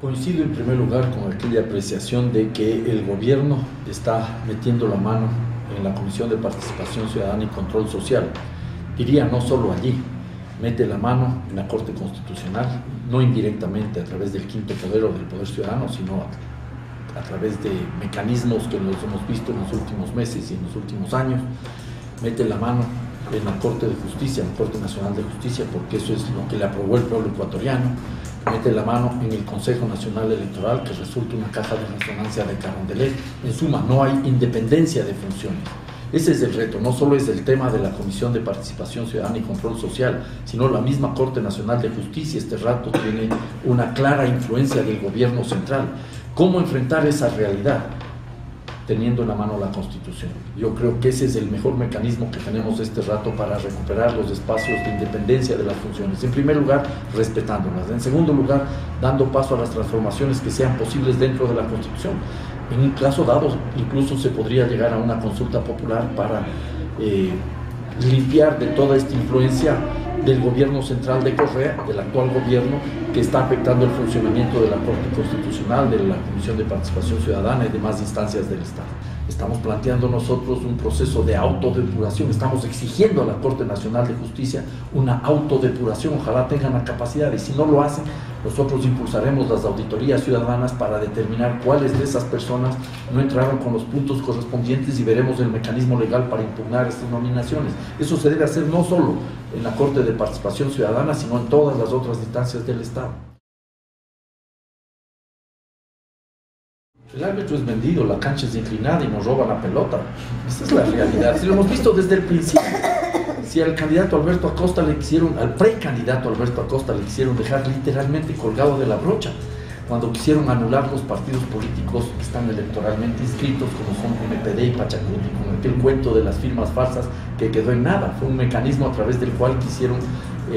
Coincido en primer lugar con aquella apreciación de que el gobierno está metiendo la mano en la Comisión de Participación Ciudadana y Control Social. Diría, no solo allí, mete la mano en la Corte Constitucional, no indirectamente a través del quinto poder o del poder ciudadano, sino a través de mecanismos que los hemos visto en los últimos meses y en los últimos años. Mete la mano en la Corte de Justicia, en la Corte Nacional de Justicia, porque eso es lo que le aprobó el pueblo ecuatoriano. Mete la mano en el Consejo Nacional Electoral, que resulta una caja de resonancia de Carondelet. En suma, no hay independencia de funciones. Ese es el reto, no solo es el tema de la Comisión de Participación Ciudadana y Control Social, sino la misma Corte Nacional de Justicia este rato tiene una clara influencia del gobierno central. ¿Cómo enfrentar esa realidad? Teniendo en la mano la Constitución. Yo creo que ese es el mejor mecanismo que tenemos este rato para recuperar los espacios de independencia de las funciones. En primer lugar, respetándolas. En segundo lugar, dando paso a las transformaciones que sean posibles dentro de la Constitución. En un caso dado, incluso se podría llegar a una consulta popular para limpiar de toda esta influencia del gobierno central de Correa, del actual gobierno, que está afectando el funcionamiento de la Corte Constitucional, de la Comisión de Participación Ciudadana y demás instancias del Estado. Estamos planteando nosotros un proceso de autodepuración, estamos exigiendo a la Corte Nacional de Justicia una autodepuración, ojalá tengan la capacidad, y si no lo hacen, nosotros impulsaremos las auditorías ciudadanas para determinar cuáles de esas personas no entraron con los puntos correspondientes y veremos el mecanismo legal para impugnar estas nominaciones. Eso se debe hacer no solo en la Corte de Participación Ciudadana, sino en todas las otras instancias del Estado. El árbitro es vendido, la cancha es inclinada y nos roba la pelota. Esa es la realidad. Si lo hemos visto desde el principio. Si al candidato Alberto Acosta le quisieron, al precandidato Alberto Acosta le quisieron dejar literalmente colgado de la brocha, cuando quisieron anular los partidos políticos que están electoralmente inscritos, como son MPD y Pachacuti, con aquel cuento de las firmas falsas que quedó en nada. Fue un mecanismo a través del cual quisieron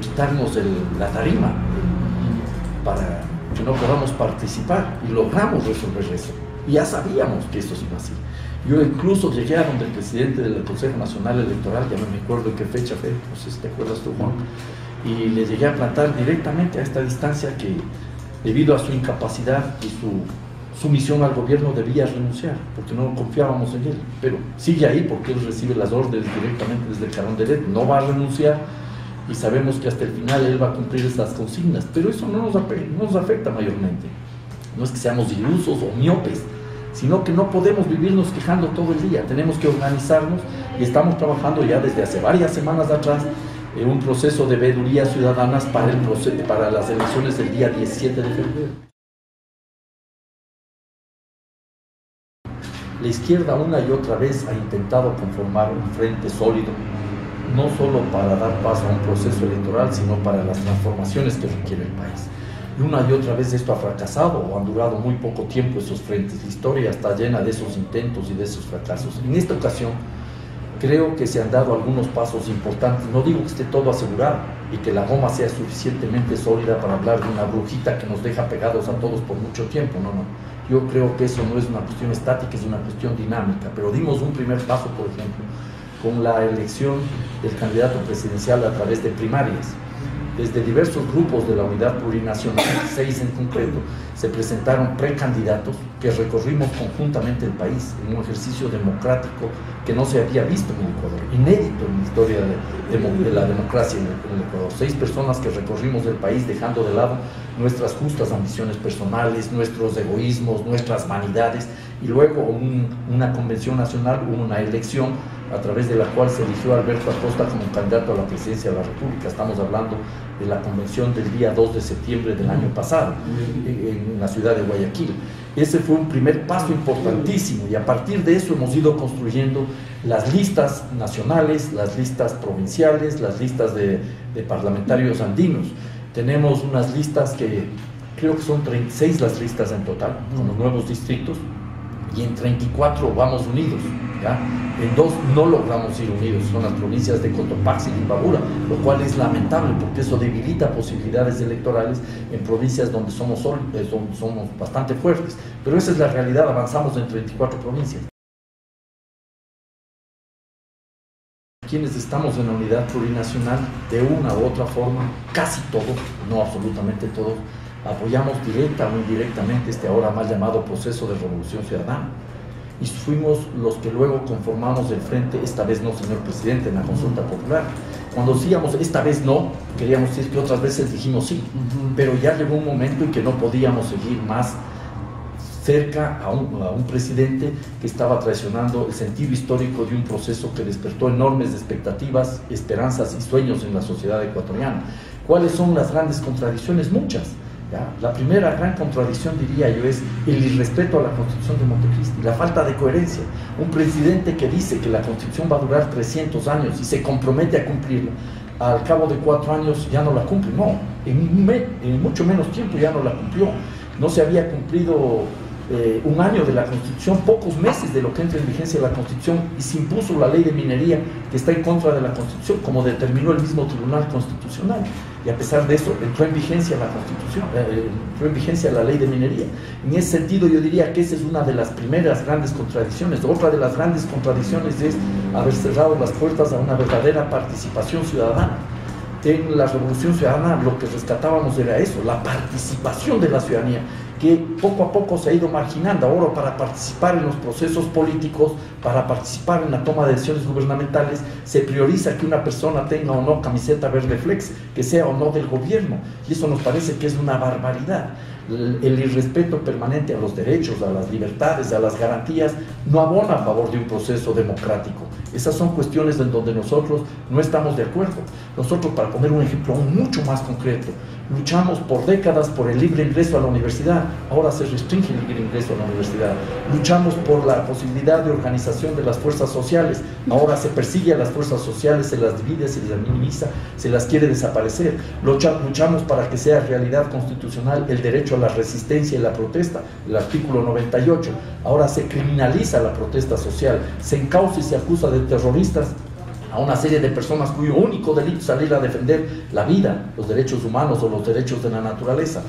quitarnos la tarima para que no podamos participar, y logramos resolver eso. Y ya sabíamos que eso se iba así. Yo incluso llegué a donde el presidente del Consejo Nacional Electoral, ya no me acuerdo en qué fecha fue, no sé si te acuerdas tú, Juan, y le llegué a plantar directamente a esta distancia que, debido a su incapacidad y su sumisión al gobierno, debía renunciar, porque no confiábamos en él. Pero sigue ahí porque él recibe las órdenes directamente desde Carondelet, no va a renunciar, y sabemos que hasta el final él va a cumplir estas consignas, pero eso no nos afecta mayormente. No es que seamos ilusos o miopes, sino que no podemos vivirnos quejando todo el día. Tenemos que organizarnos, y estamos trabajando ya desde hace varias semanas atrás en un proceso de veedurías ciudadanas para las elecciones del día 17 de febrero. La izquierda una y otra vez ha intentado conformar un frente sólido, no solo para dar paso a un proceso electoral, sino para las transformaciones que requiere el país. Y una y otra vez esto ha fracasado, o han durado muy poco tiempo esos frentes. La historia está llena de esos intentos y de esos fracasos. En esta ocasión, creo que se han dado algunos pasos importantes. No digo que esté todo asegurado y que la goma sea suficientemente sólida para hablar de una brujita que nos deja pegados a todos por mucho tiempo. No. Yo creo que eso no es una cuestión estática, es una cuestión dinámica. Pero dimos un primer paso, por ejemplo, con la elección del candidato presidencial a través de primarias. Desde diversos grupos de la Unidad Plurinacional, 6 en concreto, se presentaron precandidatos que recorrimos conjuntamente el país en un ejercicio democrático que no se había visto en el Ecuador, inédito en la historia de la democracia en el Ecuador. 6 personas que recorrimos el país dejando de lado nuestras justas ambiciones personales, nuestros egoísmos, nuestras vanidades, y luego una convención nacional, una elección a través de la cual se eligió a Alberto Acosta como candidato a la presidencia de la República. Estamos hablando de la convención del día 2 de septiembre del año pasado, en la ciudad de Guayaquil. Ese fue un primer paso importantísimo, y a partir de eso hemos ido construyendo las listas nacionales, las listas provinciales, las listas de parlamentarios andinos. Tenemos unas listas que creo que son 36 las listas en total, con los nuevos distritos, y en 34 vamos unidos, ¿ya? En 2 no logramos ir unidos, son las provincias de Cotopaxi y Imbabura, lo cual es lamentable porque eso debilita posibilidades electorales en provincias donde somos bastante fuertes. Pero esa es la realidad, avanzamos en 34 provincias. Quienes estamos en la Unidad Plurinacional, de una u otra forma, casi todos, no absolutamente todos, apoyamos directa o indirectamente este ahora mal llamado proceso de revolución ciudadana. Y fuimos los que luego conformamos el frente, esta vez no, señor presidente, en la consulta popular. Cuando decíamos esta vez no, queríamos decir que otras veces dijimos sí, pero ya llegó un momento en que no podíamos seguir más cerca a un presidente que estaba traicionando el sentido histórico de un proceso que despertó enormes expectativas, esperanzas y sueños en la sociedad ecuatoriana. ¿Cuáles son las grandes contradicciones? Muchas. ¿Ya? La primera gran contradicción, diría yo, es el irrespeto a la Constitución de Montecristi, la falta de coherencia. Un presidente que dice que la Constitución va a durar 300 años y se compromete a cumplirla, al cabo de 4 años ya no la cumple. No, en mucho menos tiempo ya no la cumplió. No se había cumplido un año de la Constitución, pocos meses de lo que entra en vigencia la Constitución, y se impuso la ley de minería que está en contra de la Constitución, como determinó el mismo Tribunal Constitucional. Y a pesar de eso entró en vigencia la Constitución, entró en vigencia la ley de minería. En ese sentido yo diría que esa es una de las primeras grandes contradicciones. Otra de las grandes contradicciones es haber cerrado las puertas a una verdadera participación ciudadana. En la Revolución Ciudadana lo que rescatábamos era eso, la participación de la ciudadanía, que poco a poco se ha ido marginando. Ahora, para participar en los procesos políticos, para participar en la toma de decisiones gubernamentales, se prioriza que una persona tenga o no camiseta verde flex, que sea o no del gobierno, y eso nos parece que es una barbaridad. El irrespeto permanente a los derechos, a las libertades, a las garantías, no abona a favor de un proceso democrático. Esas son cuestiones en donde nosotros no estamos de acuerdo. Nosotros, para poner un ejemplo aún mucho más concreto, luchamos por décadas por el libre ingreso a la universidad, ahora se restringe el libre ingreso a la universidad. Luchamos por la posibilidad de organización de las fuerzas sociales, ahora se persigue a las fuerzas sociales, se las divide, se las minimiza, se las quiere desaparecer. Luchamos para que sea realidad constitucional el derecho a la resistencia y la protesta, el artículo 98, ahora se criminaliza la protesta social, se encausa y se acusa de terroristas a una serie de personas cuyo único delito es salir a defender la vida, los derechos humanos o los derechos de la naturaleza.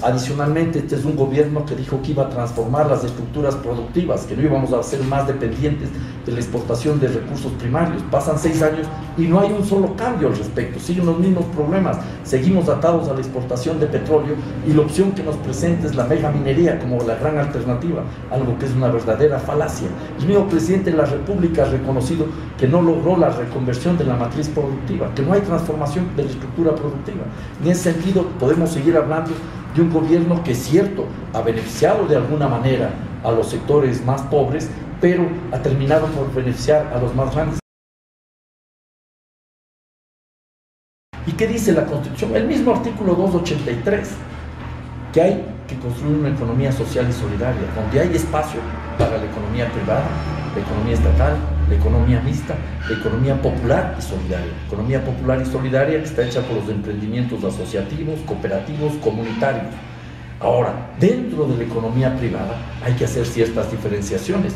Adicionalmente, este es un gobierno que dijo que iba a transformar las estructuras productivas, que no íbamos a ser más dependientes de la exportación de recursos primarios. Pasan 6 años y no hay un solo cambio al respecto, siguen los mismos problemas, seguimos atados a la exportación de petróleo y la opción que nos presenta es la mega minería como la gran alternativa, algo que es una verdadera falacia. El mismo presidente de la República ha reconocido que no logró la reconversión de la matriz productiva, que no hay transformación de la estructura productiva. En ese sentido, podemos seguir hablando de un gobierno que, es cierto, ha beneficiado de alguna manera a los sectores más pobres, pero ha terminado por beneficiar a los más grandes. ¿Y qué dice la Constitución? El mismo artículo 283, que hay que construir una economía social y solidaria, donde hay espacio para la economía privada, la economía estatal, la economía mixta, la economía popular y solidaria. Economía popular y solidaria que está hecha por los emprendimientos asociativos, cooperativos, comunitarios. Ahora, dentro de la economía privada hay que hacer ciertas diferenciaciones.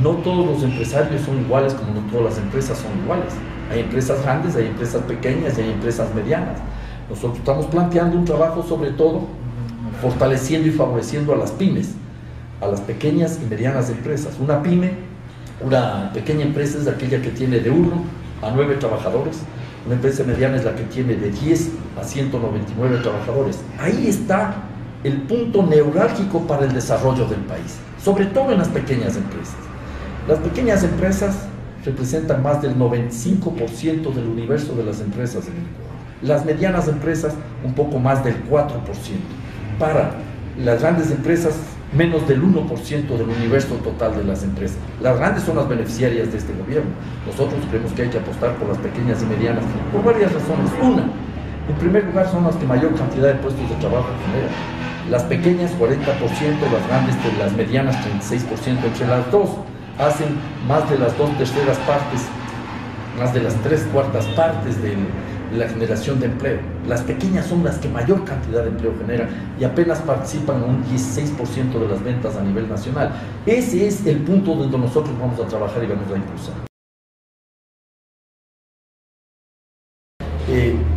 No todos los empresarios son iguales, como no todas las empresas son iguales. Hay empresas grandes, hay empresas pequeñas y hay empresas medianas. Nosotros estamos planteando un trabajo sobre todo fortaleciendo y favoreciendo a las pymes, a las pequeñas y medianas empresas. Una pyme, una pequeña empresa es aquella que tiene de 1 a 9 trabajadores, una empresa mediana es la que tiene de 10 a 199 trabajadores. Ahí está el punto neurálgico para el desarrollo del país, sobre todo en las pequeñas empresas. Las pequeñas empresas representan más del 95% del universo de las empresas en el Ecuador. Las medianas empresas, un poco más del 4%. Para las grandes empresas, menos del 1% del universo total de las empresas. Las grandes son las beneficiarias de este gobierno. Nosotros creemos que hay que apostar por las pequeñas y medianas por varias razones. Una, en primer lugar, son las que mayor cantidad de puestos de trabajo generan. Las pequeñas 40%, las grandes, las medianas 36%. Entre las dos hacen más de las 2/3 partes, más de las 3/4 partes de la generación de empleo. Las pequeñas son las que mayor cantidad de empleo generan y apenas participan en un 16% de las ventas a nivel nacional. Ese es el punto donde nosotros vamos a trabajar y vamos a impulsar.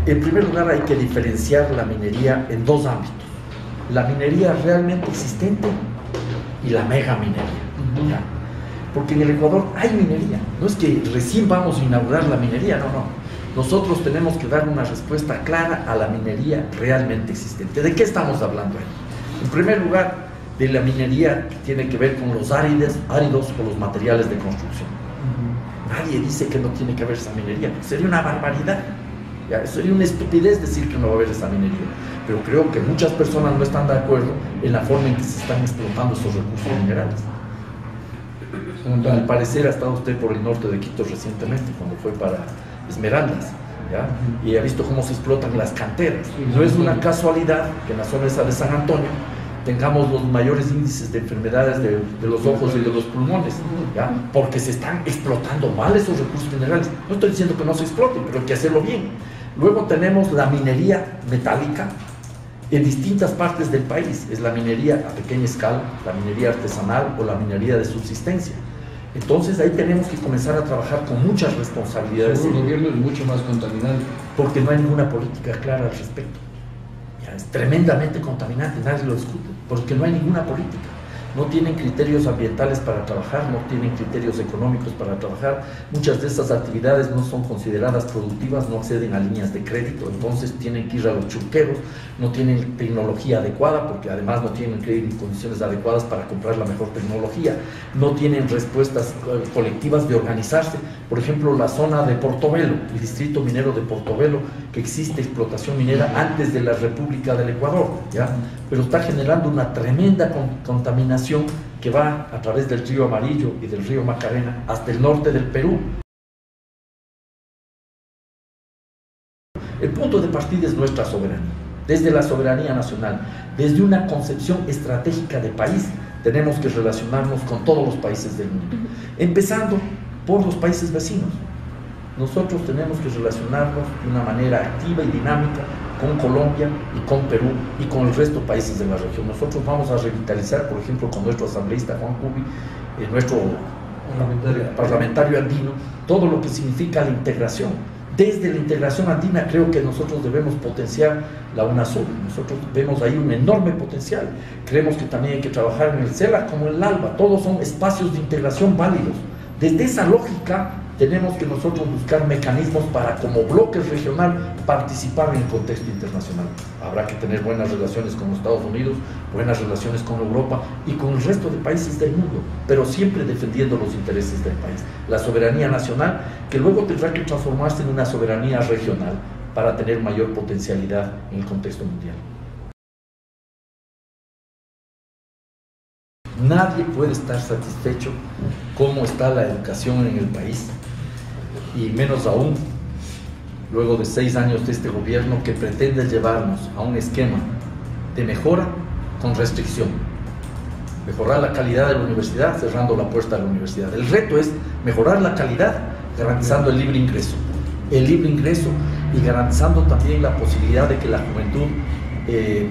En primer lugar, hay que diferenciar la minería en 2 ámbitos. La minería realmente existente y la mega minería. ¿Ya? Porque en el Ecuador hay minería. No es que recién vamos a inaugurar la minería, no. Nosotros tenemos que dar una respuesta clara a la minería realmente existente. ¿De qué estamos hablando ahí? En primer lugar, de la minería que tiene que ver con los áridos o los materiales de construcción. Nadie dice que no tiene que haber esa minería, sería una barbaridad. ¿Ya? Sería una estupidez decir que no va a haber esa minería, pero creo que muchas personas no están de acuerdo en la forma en que se están explotando esos recursos minerales. Al parecer ha estado usted por el norte de Quito recientemente, cuando fue para Esmeraldas, ¿ya? Y ha visto cómo se explotan las canteras. No es una casualidad que en la zona esa de San Antonio tengamos los mayores índices de enfermedades de los ojos y de los pulmones, ¿ya? Porque se están explotando mal esos recursos minerales. No estoy diciendo que no se exploten, pero hay que hacerlo bien. Luego tenemos la minería metálica en distintas partes del país. Es la minería a pequeña escala, la minería artesanal o la minería de subsistencia. Entonces ahí tenemos que comenzar a trabajar con muchas responsabilidades. El gobierno es mucho más contaminante. Porque no hay ninguna política clara al respecto. Es tremendamente contaminante, nadie lo discute, porque no hay ninguna política. No tienen criterios ambientales para trabajar, no tienen criterios económicos para trabajar. Muchas de estas actividades no son consideradas productivas, no acceden a líneas de crédito, entonces tienen que ir a los churqueros, no tienen tecnología adecuada, porque además no tienen condiciones adecuadas para comprar la mejor tecnología, no tienen respuestas colectivas de organizarse. Por ejemplo, la zona de Portobelo, el distrito minero de Portobelo, que existe explotación minera antes de la República del Ecuador, ¿ya? Pero está generando una tremenda contaminación que va a través del río Amarillo y del río Macarena hasta el norte del Perú. El punto de partida es nuestra soberanía. Desde la soberanía nacional, desde una concepción estratégica de país, tenemos que relacionarnos con todos los países del mundo, empezando por los países vecinos. Nosotros tenemos que relacionarnos de una manera activa y dinámica con Colombia y con Perú y con el resto de países de la región. Nosotros vamos a revitalizar, por ejemplo, con nuestro asambleísta Juan Cubi, nuestro parlamentario andino, todo lo que significa la integración. Desde la integración andina creo que nosotros debemos potenciar la UNASUR. Nosotros vemos ahí un enorme potencial. Creemos que también hay que trabajar en el CELAC como en el ALBA. Todos son espacios de integración válidos. Desde esa lógica tenemos que nosotros buscar mecanismos para, como bloque regional, participar en el contexto internacional. Habrá que tener buenas relaciones con los Estados Unidos, buenas relaciones con Europa y con el resto de países del mundo, pero siempre defendiendo los intereses del país. La soberanía nacional, que luego tendrá que transformarse en una soberanía regional para tener mayor potencialidad en el contexto mundial. Nadie puede estar satisfecho cómo está la educación en el país, y menos aún luego de 6 años de este gobierno que pretende llevarnos a un esquema de mejora con restricción. Mejorar la calidad de la universidad cerrando la puerta a la universidad. El reto es mejorar la calidad garantizando el libre ingreso. El libre ingreso y garantizando también la posibilidad de que la juventud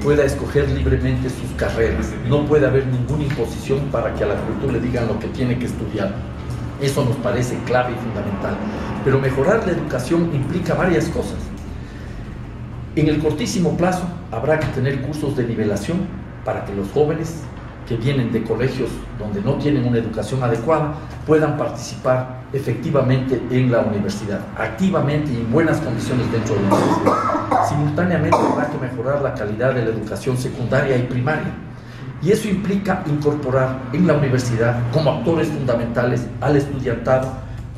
pueda escoger libremente sus carreras. No puede haber ninguna imposición para que a la juventud le digan lo que tiene que estudiar. Eso nos parece clave y fundamental. Pero mejorar la educación implica varias cosas. En el cortísimo plazo habrá que tener cursos de nivelación para que los jóvenes que vienen de colegios donde no tienen una educación adecuada puedan participar efectivamente en la universidad, activamente y en buenas condiciones dentro de la universidad. Simultáneamente habrá que mejorar la calidad de la educación secundaria y primaria. Y eso implica incorporar en la universidad como actores fundamentales al estudiantado,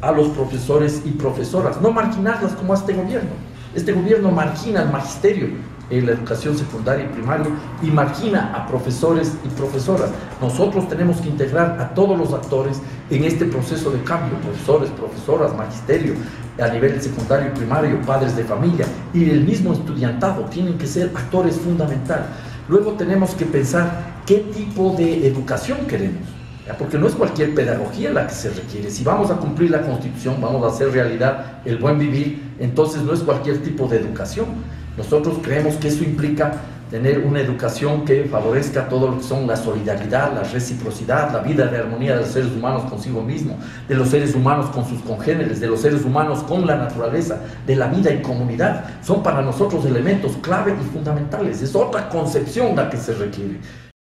a los profesores y profesoras, no marginarlas como hace este gobierno. Este gobierno margina al magisterio en la educación secundaria y primaria y margina a profesores y profesoras. Nosotros tenemos que integrar a todos los actores en este proceso de cambio, profesores, profesoras, magisterio, a nivel secundario y primario, padres de familia y el mismo estudiantado, tienen que ser actores fundamentales. Luego tenemos que pensar qué tipo de educación queremos, ¿ya? Porque no es cualquier pedagogía la que se requiere. Si vamos a cumplir la Constitución, vamos a hacer realidad el buen vivir, entonces no es cualquier tipo de educación. Nosotros creemos que eso implica tener una educación que favorezca todo lo que son la solidaridad, la reciprocidad, la vida de armonía de los seres humanos consigo mismo, de los seres humanos con sus congéneres, de los seres humanos con la naturaleza, de la vida en comunidad. Son para nosotros elementos clave y fundamentales. Es otra concepción la que se requiere.